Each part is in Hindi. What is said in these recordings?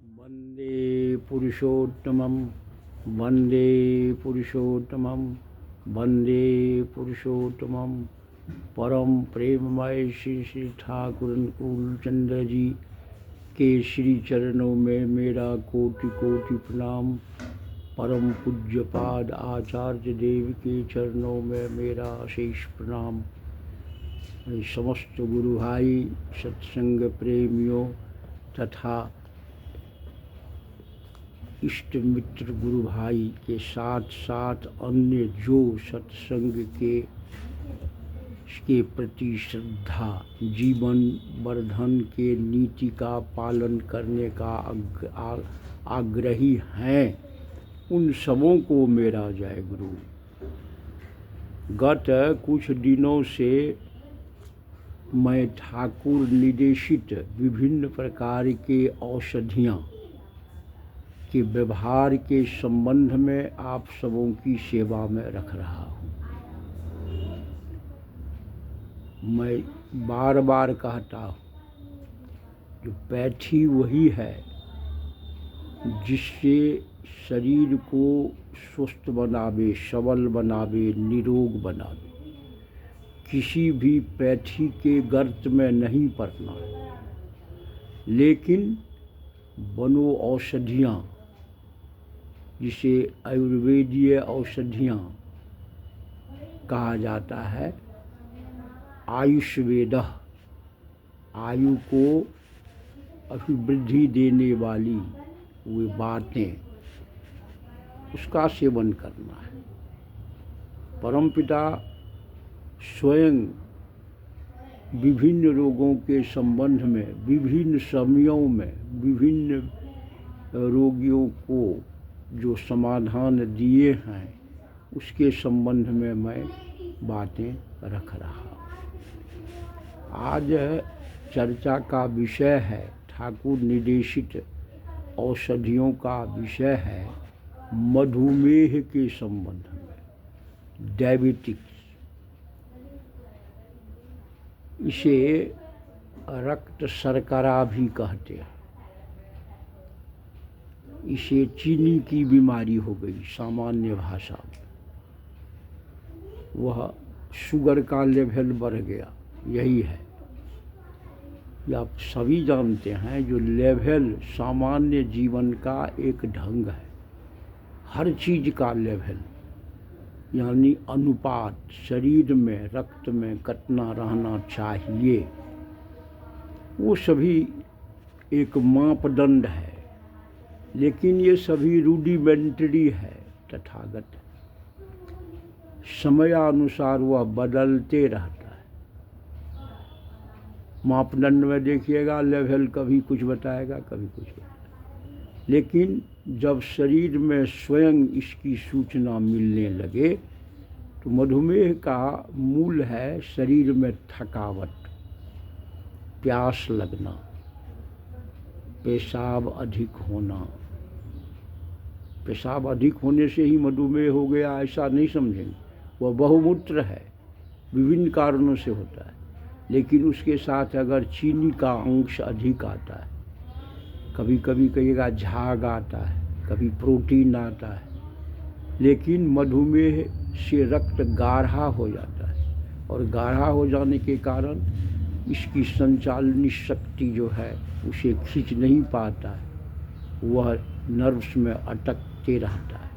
वन्दे पुरुषोत्तमं वन्दे पुरुषोत्तमं वन्दे पुरुषोत्तमं परम प्रेममय श्री श्री ठाकुर अनुकूल चंद्र जी के श्री चरणों में मेरा कोटि कोटि प्रणाम। परम पूज्यपाद आचार्य देव के चरणों में मेरा अशेष प्रणाम। समस्त गुरु भाई सत्संग प्रेमियों तथा इष्ट मित्र गुरु भाई के साथ साथ अन्य जो सत्संग के प्रति श्रद्धा जीवन वर्धन के नीति का पालन करने का आग्रही हैं, उन सबों को मेरा जय गुरु। गत कुछ दिनों से मैं ठाकुर निर्देशित विभिन्न प्रकार के औषधियाँ के व्यवहार के संबंध में आप सबों की सेवा में रख रहा हूँ। मैं बार बार कहता हूँ, जो पैथी वही है जिससे शरीर को स्वस्थ बनावे, सबल बनावे, निरोग बनावे। किसी भी पैथी के गर्त में नहीं पड़ना, लेकिन वनो औषधियाँ, जिसे आयुर्वेदीय औषधियाँ कहा जाता है, आयुष्वेद, आयु को अभिवृद्धि देने वाली वे बातें, उसका सेवन करना है। परमपिता स्वयं विभिन्न रोगों के संबंध में विभिन्न समयों में विभिन्न रोगियों को जो समाधान दिए हैं, उसके संबंध में मैं बातें रख रहा हूँ। आज चर्चा का विषय है, ठाकुर निर्देशित औषधियों का विषय है मधुमेह के संबंध में, डायबिटिक्स। इसे रक्त शर्करा भी कहते हैं। इसे चीनी की बीमारी हो गई सामान्य भाषा में। वह शुगर का लेवल बढ़ गया, यही है। ये आप सभी जानते हैं, जो लेवल सामान्य जीवन का एक ढंग है। हर चीज़ का लेवल यानी अनुपात शरीर में रक्त में कितना रहना चाहिए, वो सभी एक मापदंड है। लेकिन ये सभी रूडिमेंटरी है, तथागत। समयानुसार वह बदलते रहता है। मापदंड में देखिएगा, लेवल कभी कुछ बताएगा, कभी कुछ बताएगा। लेकिन जब शरीर में स्वयं इसकी सूचना मिलने लगे, तो मधुमेह का मूल है शरीर में थकावट, प्यास लगना, पेशाब अधिक होना। पेशाब अधिक होने से ही मधुमेह हो गया ऐसा नहीं समझेंगे। वह बहुमूत्र है, विभिन्न कारणों से होता है। लेकिन उसके साथ अगर चीनी का अंश अधिक आता है, कभी कभी कहिएगा झाग आता है, कभी प्रोटीन आता है। लेकिन मधुमेह से रक्त गाढ़ा हो जाता है, और गाढ़ा हो जाने के कारण इसकी संचालनी शक्ति जो है उसे खींच नहीं पाता है, वह नर्व्स में अटकते रहता है,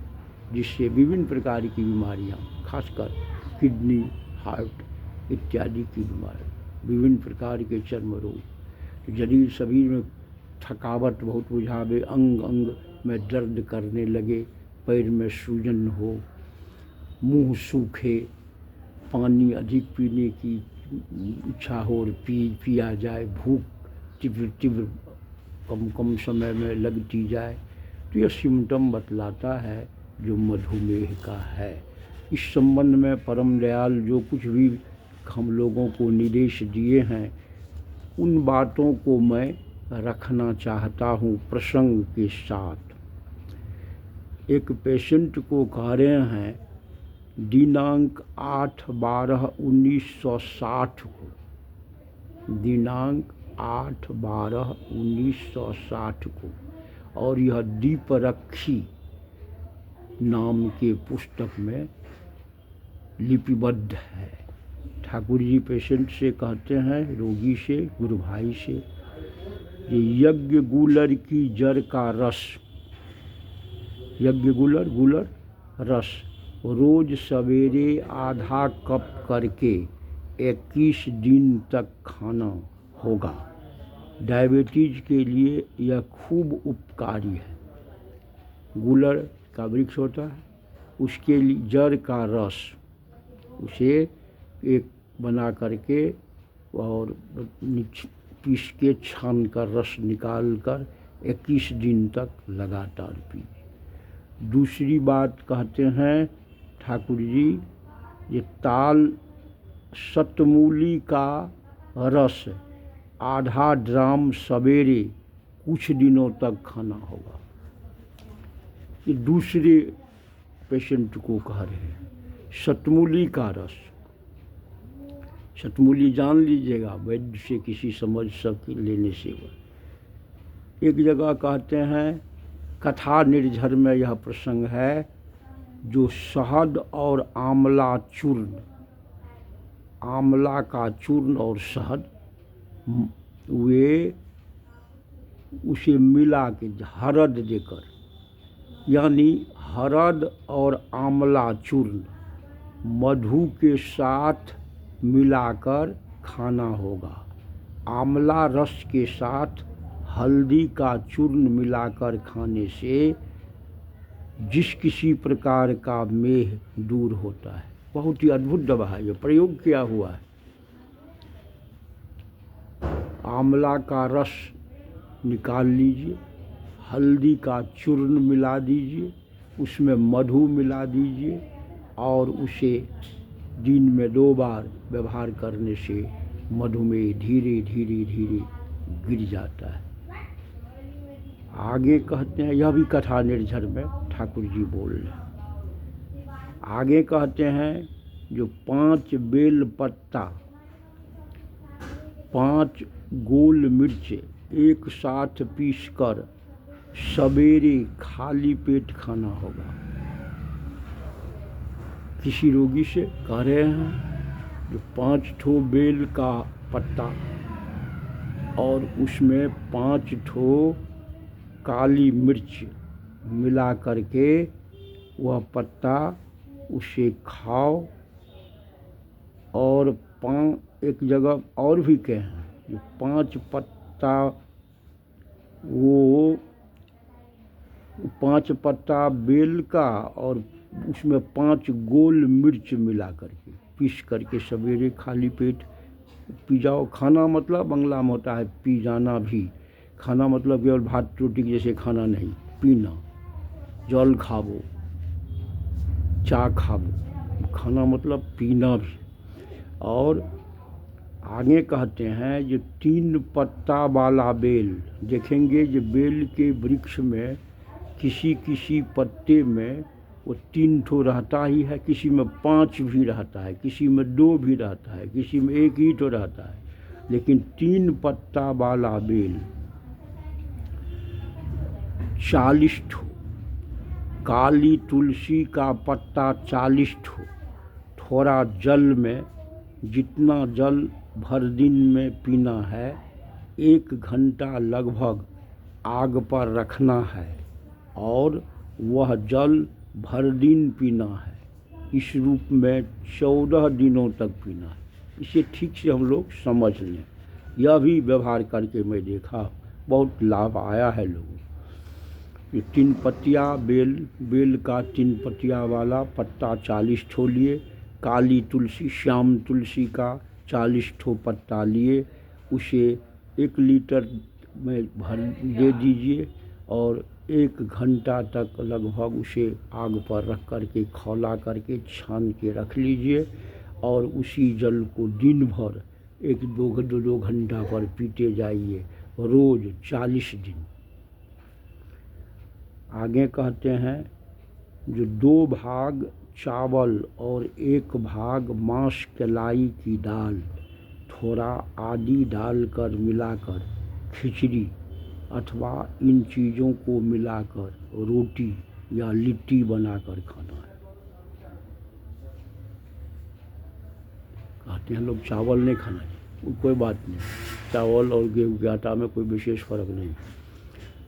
जिससे विभिन्न प्रकार की बीमारियां, खासकर किडनी, हार्ट इत्यादि की बीमारी, विभिन्न प्रकार के चर्म रोग। यदि शरीर में थकावट बहुत बुझावे, अंग अंग में दर्द करने लगे, पैर में सूजन हो, मुंह सूखे, पानी अधिक पीने की इच्छा हो और पिया जाए, भूख तीव्र तीव्र कम समय में लगती जाए, तो यह सिम्टम बतलाता है जो मधुमेह का है। इस संबंध में परम दयाल जो कुछ भी हम लोगों को निर्देश दिए हैं, उन बातों को मैं रखना चाहता हूँ प्रसंग के साथ। एक पेशेंट को कह रहे हैं, दिनांक 8/12/1960 को, दिनांक 8/12/1960 को और यह दीपरक्षी नाम के पुस्तक में लिपिबद्ध है। ठाकुर जी पेशेंट से कहते हैं, रोगी से, गुरु भाई से, ये यज्ञ गूलर की जड़ का रस, यज्ञ गूलर रस रोज सवेरे आधा कप करके 21 दिन तक खाना होगा। डायबिटीज के लिए यह खूब उपकारी है। गूलर का वृक्ष होता है, उसके लिए जड़ का रस, उसे एक बना करके और पीस के छान कर रस निकाल कर 21 दिन तक लगातार पीजिए। दूसरी बात कहते हैं ठाकुर जी, ये ताल शतमूली का रस आधा ड्राम सवेरे कुछ दिनों तक खाना होगा। ये दूसरे पेशेंट को कह रहे हैं। शतमूली का रस, शतमूली जान लीजिएगा, वैद्य से किसी समझ सब लेने से। एक जगह कहते हैं, कथा निर्झर में यह प्रसंग है, जो शहद और आंवला चूर्ण, आंवला का चूर्ण और शहद, वे उसे मिला के हरद देकर, यानी हरद और आंवला चूर्ण मधु के साथ मिलाकर खाना होगा। आंवला रस के साथ हल्दी का चूर्ण मिलाकर खाने से जिस किसी प्रकार का मेह दूर होता है। बहुत ही अद्भुत दवा है, ये प्रयोग किया हुआ है। आंवला का रस निकाल लीजिए, हल्दी का चूर्ण मिला दीजिए, उसमें मधु मिला दीजिए और उसे दिन में 2 बार व्यवहार करने से मधुमेह धीरे धीरे धीरे गिर जाता है। आगे कहते हैं, यह भी कथा निर्झर में ठाकुर जी बोल रहे हैं। आगे कहते हैं, जो 5 बेल पत्ता, 5 गोल मिर्च एक साथ पीसकर सवेरे खाली पेट खाना होगा। किसी रोगी से कह रहे हैं, जो 5 ठो बेल का पत्ता और उसमें 5 ठो काली मिर्च मिला करके वह पत्ता उसे खाओ। और एक जगह और भी कहे हैं, जो 5 पत्ता, वो 5 पत्ता बेल का और उसमें 5 गोल मिर्च मिला करके पीस करके सवेरे खाली पेट पी जाओ। खाना मतलब बंगला में होता है पी जाना भी। खाना मतलब केवल भात रोटी जैसे खाना नहीं, पीना, जल खाबो, चा खाबो, खाना मतलब पीना भी। और आगे कहते हैं, जो 3 पत्ता वाला बेल, देखेंगे जो बेल के वृक्ष में किसी किसी पत्ते में वो 3 ठो रहता ही है, किसी में 5 भी रहता है, किसी में 2 भी रहता है, किसी में 1 ही तो रहता है। लेकिन 3 पत्ता वाला बेल 40 ठो, काली तुलसी का पत्ता 40 ठो, थोड़ा जल में, जितना जल भर दिन में पीना है, 1 घंटा लगभग आग पर रखना है और वह जल भर दिन पीना है। इस रूप में 14 दिनों तक पीना है। इसे ठीक से हम लोग समझ लें। यह भी व्यवहार करके मैं देखा, बहुत लाभ आया है लोगों। ये 3 पत्तियाँ बेल का 3 पत्तियाँ वाला पत्ता 40 ठो लिए, काली तुलसी, श्याम तुलसी का 40 ठो पत्ता लिए, उसे 1 लीटर में भर दे दीजिए और 1 घंटा तक लगभग उसे आग पर रख करके खौला करके छान के रख लीजिए और उसी जल को दिन भर 1-2 घंटा पर पीते जाइए, रोज 40 दिन। आगे कहते हैं, जो 2 भाग चावल और 1 भाग मांस कलाई की दाल, थोड़ा आदि डालकर मिलाकर खिचड़ी अथवा इन चीज़ों को मिलाकर रोटी या लिट्टी बनाकर खाना है। कहते हैं लोग चावल नहीं खाना चाहिए, कोई बात नहीं, चावल और गेहूं के आटा में कोई विशेष फर्क नहीं।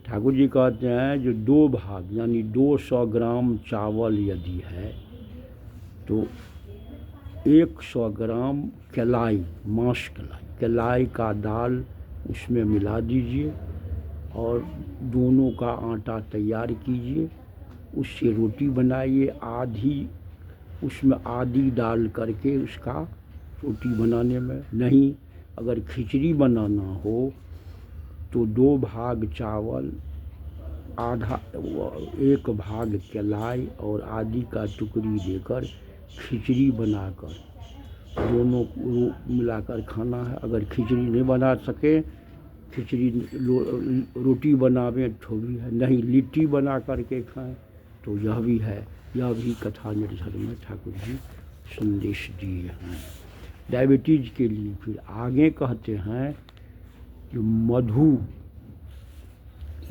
ठाकुर जी कहते हैं जो 2 भाग यानी 200 ग्राम चावल यदि है तो 100 ग्राम केलाई, मांस केलाई का दाल उसमें मिला दीजिए और दोनों का आटा तैयार कीजिए, उससे रोटी बनाइए। उसमें आधी डाल करके उसका रोटी बनाने में, नहीं अगर खिचड़ी बनाना हो तो 2 भाग चावल, 1 भाग केलाई और आदि का टुकड़ी देकर खिचड़ी बनाकर दोनों को मिलाकर खाना है। अगर खिचड़ी नहीं बना सके, खिचड़ी रोटी बनावे तो भी है, नहीं लिट्टी बना करके खाएं तो यह भी है। यह भी कथा निर्झर में ठाकुर जी संदेश दिए हैं डायबिटीज के लिए। फिर आगे कहते हैं कि मधु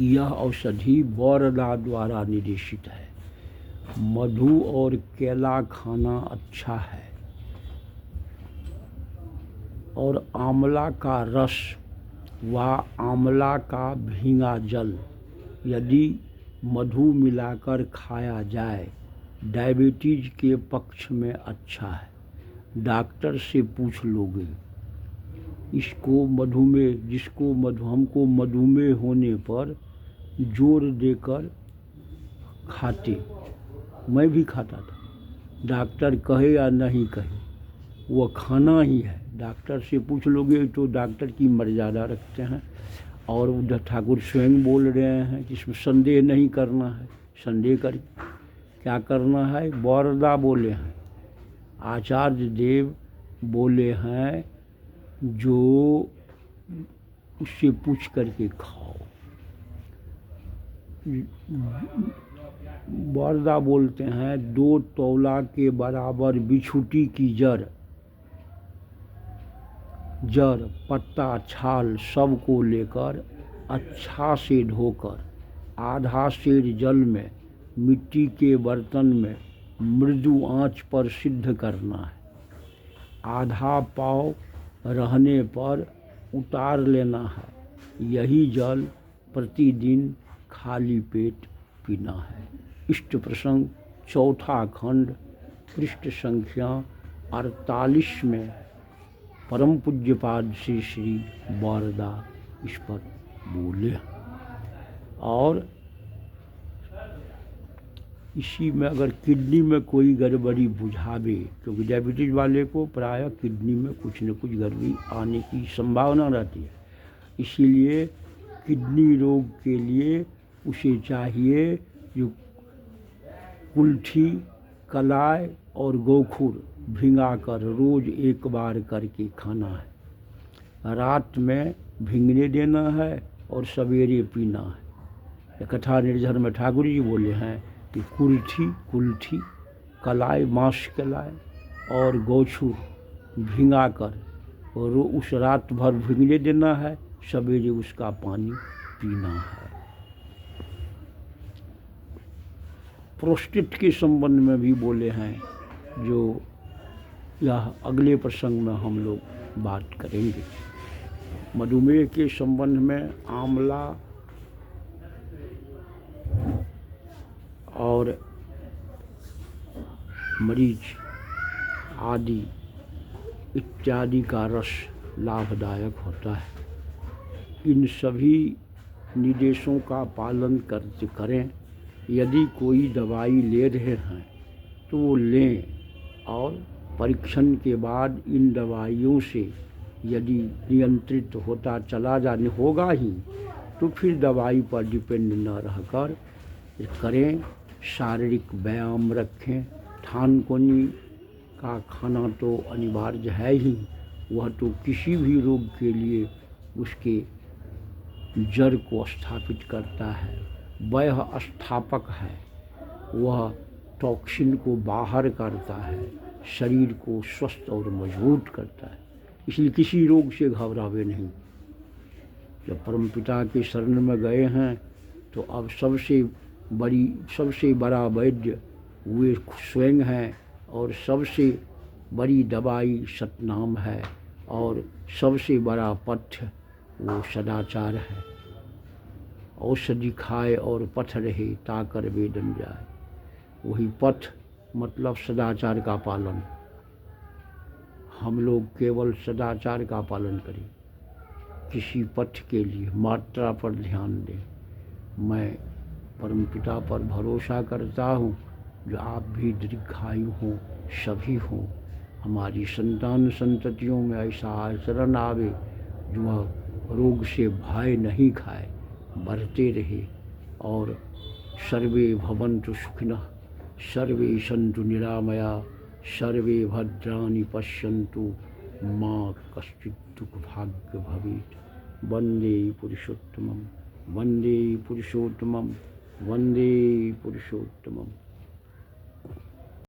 यह औषधि बौरदा द्वारा निर्देशित है। मधु और केला खाना अच्छा है और आंवला का रस व आंवला का भींगा जल यदि मधु मिलाकर खाया जाए डायबिटीज के पक्ष में अच्छा है। डॉक्टर से पूछ लोगे, इसको हमको मधुमेह होने पर जोर देकर खाते, मैं भी खाता था, डॉक्टर कहे या नहीं कहे वो खाना ही है। डॉक्टर से पूछ लोगे तो डॉक्टर की मर्यादा रखते हैं और उधर ठाकुर स्वयं बोल रहे हैं कि इसमें संदेह नहीं करना है। संदेह कर क्या करना है? बौरदा बोले हैं, आचार्य देव बोले हैं जो उससे पूछ करके खाओ। बौरदा बोलते हैं 2 तौला के बराबर बिछुटी की जड़, पत्ता, छाल सब को लेकर अच्छा से धोकर आधा सेर जल में मिट्टी के बर्तन में मृदु आंच पर सिद्ध करना है। आधा पाव रहने पर उतार लेना है। यही जल प्रतिदिन खाली पेट पीना है। इष्ट प्रसंग 4था खंड पृष्ठ संख्या 48 में परम पूज्यपाद श्री बौरदा इस पर बोले। और इसी में अगर किडनी में कोई गड़बड़ी बुझावे, क्योंकि डायबिटीज वाले को प्रायः किडनी में कुछ न कुछ गड़बड़ी आने की संभावना रहती है, इसीलिए किडनी रोग के लिए उसे चाहिए जो कुल्थी, कलाई और गोखुर भिंगाकर रोज 1 बार करके खाना है। रात में भिंगने देना है और सवेरे पीना है। कथा निर्झर में ठाकुर जी बोले हैं कि कुल्थी, कलाई, मांस कलाई और गोछुर भिंगाकर और उस रात भर भिंगने देना है, सवेरे उसका पानी पीना है। प्रोस्टेट के संबंध में भी बोले हैं, जो यह अगले प्रसंग में हम लोग बात करेंगे। मधुमेह के संबंध में आंवला और मरीच आदि इत्यादि का रस लाभदायक होता है। इन सभी निर्देशों का पालन करें। यदि कोई दवाई ले रहे हैं तो वो लें और परीक्षण के बाद इन दवाइयों से यदि नियंत्रित होता चला जाने होगा ही तो फिर दवाई पर डिपेंड न रहकर करें। शारीरिक व्यायाम रखें। थानकोनी का खाना तो अनिवार्य है ही, वह तो किसी भी रोग के लिए उसके जड़ को स्थापित करता है, वह स्थापक है, वह टॉक्सिन को बाहर करता है, शरीर को स्वस्थ और मजबूत करता है। इसलिए किसी रोग से घबरावे नहीं। जब परमपिता के शरण में गए हैं तो अब सबसे बड़ा वैद्य वे स्वयं हैं और सबसे बड़ी दवाई सतनाम है और सबसे बड़ा पथ्य वो सदाचार है। औषधि खाए और पथ रहे ताकर वेदन जाए। वही पथ मतलब सदाचार का पालन। हम लोग केवल सदाचार का पालन करें, किसी पथ के लिए मात्रा पर ध्यान दें। मैं परमपिता पर भरोसा करता हूँ, जो आप भी दीर्घायु हों, सभी हों, हमारी संतान संततियों में ऐसा आचरण आवे जो वह रोग से भय नहीं खाए, बढ़ते रहे। और सर्वे भवन्तु सुखिनः, सर्वे सन्तु निरामया, सर्वे भद्राणि पश्यन्तु मां कश्चित् दुःखभाग् भवेत्। वन्दे पुरुषोत्तमं, वन्दे पुरुषोत्तमं, वन्दे पुरुषोत्तमम्।